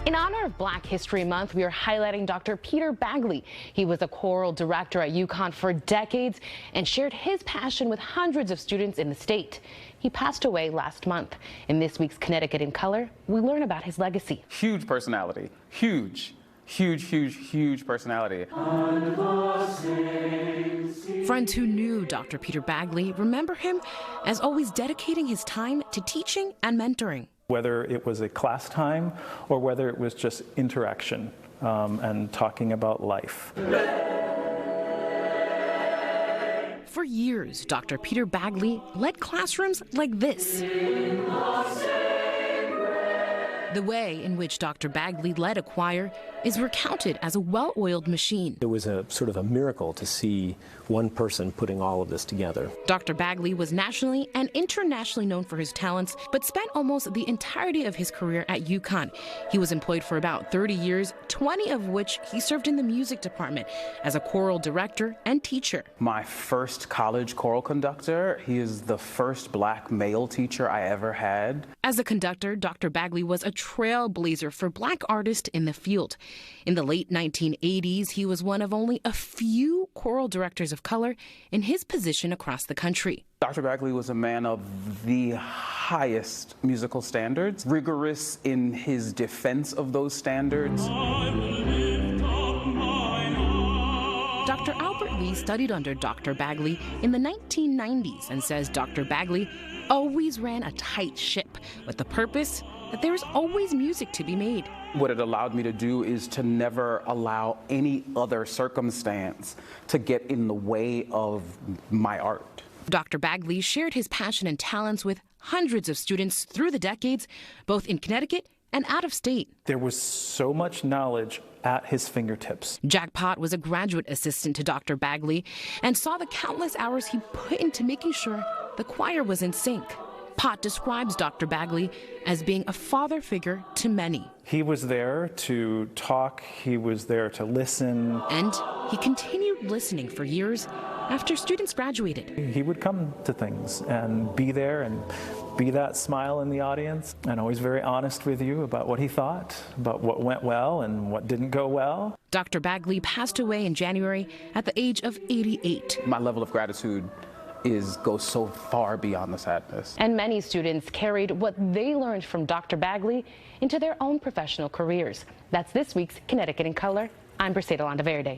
In honor of Black History Month, we are highlighting Dr. Peter Bagley. He was a choral director at UConn for decades and shared his passion with hundreds of students in the state. He passed away last month. In this week's Connecticut in Color, we learn about his legacy. Huge personality, huge personality. Friends who knew Dr. Peter Bagley remember him as always dedicating his time to teaching and mentoring. Whether it was a class time or whether it was just interaction and talking about life. For years, Dr. Peter Bagley led classrooms like this. The way in which Dr. Bagley led a choir is recounted as a well-oiled machine. It was a sort of a miracle to see one person putting all of this together. Dr. Bagley was nationally and internationally known for his talents, but spent almost the entirety of his career at UConn. He was employed for about 30 years, 20 of which he served in the music department as a choral director and teacher. My first college choral conductor. He is the first Black male teacher I ever had. As a conductor, Dr. Bagley was a trailblazer for Black artists in the field. In the late 1980s, he was one of only a few choral directors of color in his position across the country. Dr. Bagley was a man of the highest musical standards, rigorous in his defense of those standards. Dr. Albert Lee studied under Dr. Bagley in the 1990s and says Dr. Bagley always ran a tight ship with the purpose that there is always music to be made. What it allowed me to do is to never allow any other circumstance to get in the way of my art. Dr. Bagley shared his passion and talents with hundreds of students through the decades, both in Connecticut and out of state. There was so much knowledge at his fingertips. Jack Pott was a graduate assistant to Dr. Bagley and saw the countless hours he put into making sure the choir was in sync. Pott describes Dr. Bagley as being a father figure to many. He was there to talk, he was there to listen. And he continued listening for years after students graduated. He would come to things and be there and be that smile in the audience, and always very honest with you about what he thought, about what went well and what didn't go well. Dr. Bagley passed away in January at the age of 88. My level of gratitude goes so far beyond the sadness. And many students carried what they learned from Dr. Bagley into their own professional careers. That's this week's Connecticut in Color. I'm Briseida Landaverde.